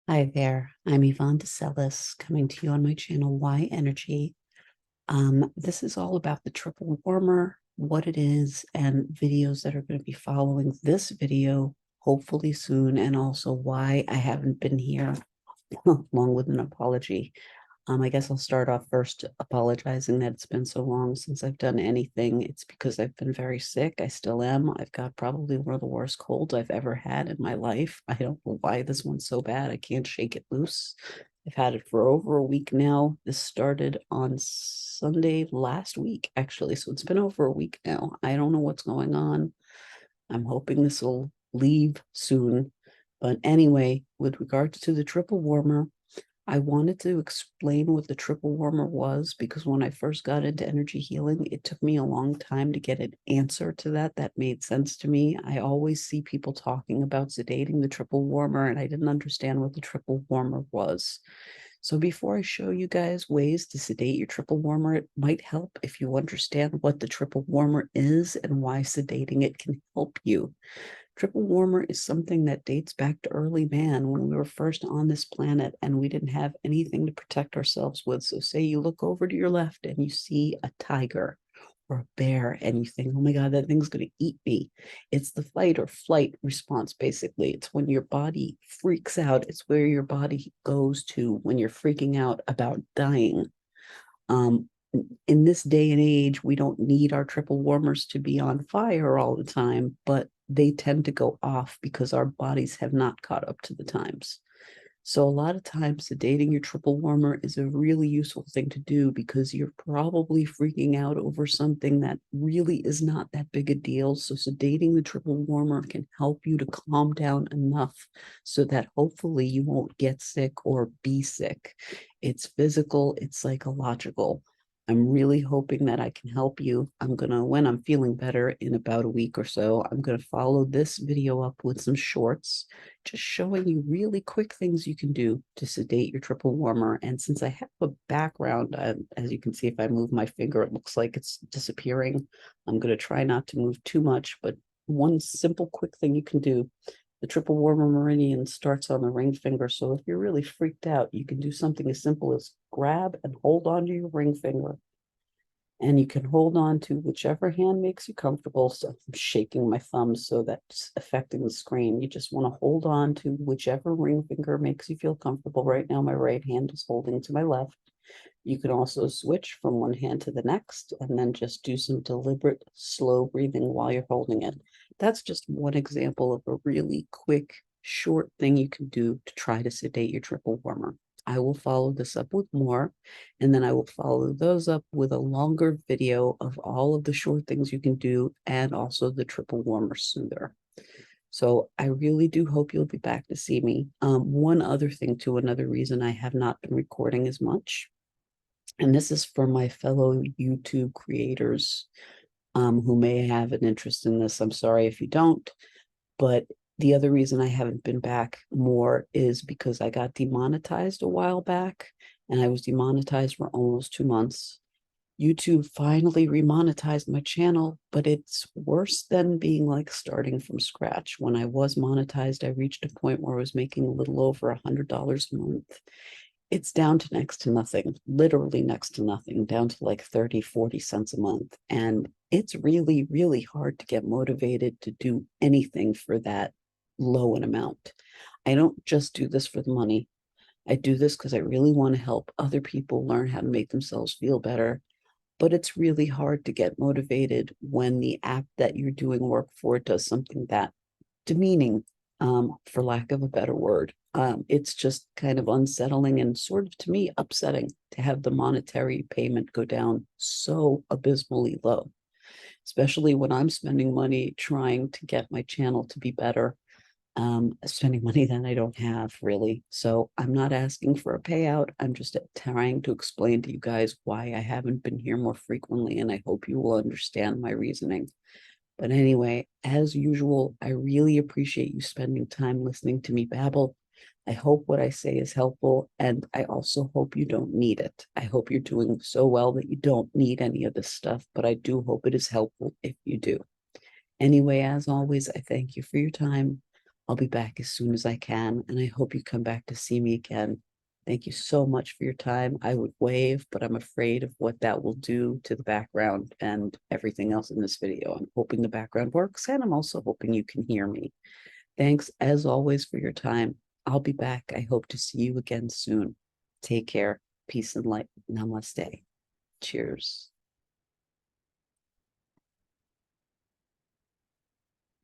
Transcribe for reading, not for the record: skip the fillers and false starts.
Hi there, I'm Yvonne DeCellis coming to you on my channel, Why Energy. This is all about the triple warmer, what it is, and videos that are going to be following this video, hopefully soon, and also why I haven't been here, along with an apology. I guess I'll start off first apologizing that it's been so long since I've done anything. It's because I've been very sick. I still am. I've got probably one of the worst colds I've ever had in my life. I don't know why this one's so bad. I can't shake it loose. I've had it for over a week now. This started on Sunday last week, actually. So it's been over a week now. I don't know what's going on. I'm hoping this will leave soon. But anyway, with regards to the triple warmer, I wanted to explain what the triple warmer was because when I first got into energy healing, it took me a long time to get an answer to that made sense to me. I always see people talking about sedating the triple warmer, and I didn't understand what the triple warmer was. So before I show you guys ways to sedate your triple warmer, it might help if you understand what the triple warmer is and why sedating it can help you. Triple warmer is something that dates back to early man when we were first on this planet and we didn't have anything to protect ourselves with. So, say you look over to your left and you see a tiger or a bear and you think, oh my God, that thing's going to eat me. It's the fight or flight response, basically. It's when your body freaks out, it's where your body goes to when you're freaking out about dying. Um, in this day and age, we don't need our triple warmers to be on fire all the time, but they tend to go off because our bodies have not caught up to the times. So, a lot of times, sedating your triple warmer is a really useful thing to do because you're probably freaking out over something that really is not that big a deal. So, sedating the triple warmer can help you to calm down enough so that hopefully you won't get sick or be sick. It's physical, it's psychological. I'm really hoping that I can help you. When I'm feeling better in about a week or so, I'm gonna follow this video up with some shorts, just showing you really quick things you can do to sedate your triple warmer. And since I have a background, as you can see, if I move my finger, it looks like it's disappearing. I'm gonna try not to move too much, but one simple, quick thing you can do, the triple warmer meridian starts on the ring finger. So if you're really freaked out, you can do something as simple as grab and hold onto your ring finger. And you can hold on to whichever hand makes you comfortable. So I'm shaking my thumb so that's affecting the screen. You just want to hold on to whichever ring finger makes you feel comfortable. Right now, my right hand is holding to my left. You can also switch from one hand to the next and then just do some deliberate, slow breathing while you're holding it. That's just one example of a really quick, short thing you can do to try to sedate your triple warmer. I will follow this up with more, and then I will follow those up with a longer video of all of the short things you can do and also the triple warmer soother. So I really do hope you'll be back to see me. One other thing, too, another reason I have not been recording as much, and this is for my fellow YouTube creators who may have an interest in this. I'm sorry if you don't, but the other reason I haven't been back more is because I got demonetized a while back, and I was demonetized for almost 2 months. YouTube finally remonetized my channel, but it's worse than being like starting from scratch. When I was monetized, I reached a point where I was making a little over $100 a month. It's down to next to nothing, literally next to nothing, down to like 30, 40 cents a month. And it's really, really hard to get motivated to do anything for that low an amount. I don't just do this for the money. I do this because I really want to help other people learn how to make themselves feel better. But it's really hard to get motivated when the app that you're doing work for does something that demeaning, for lack of a better word. It's just kind of unsettling and sort of, to me, upsetting to have the monetary payment go down so abysmally low, especially when I'm spending money trying to get my channel to be better, spending money that I don't have really. So I'm not asking for a payout. I'm just trying to explain to you guys why I haven't been here more frequently, and I hope you will understand my reasoning. But anyway, as usual, I really appreciate you spending time listening to me babble. I hope what I say is helpful, and I also hope you don't need it. I hope you're doing so well that you don't need any of this stuff, but I do hope it is helpful if you do. Anyway, as always, I thank you for your time. I'll be back as soon as I can, and I hope you come back to see me again. Thank you so much for your time. I would wave, but I'm afraid of what that will do to the background and everything else in this video. I'm hoping the background works, and I'm also hoping you can hear me. Thanks, as always, for your time. I'll be back. I hope to see you again soon. Take care. Peace and light. Namaste. Cheers.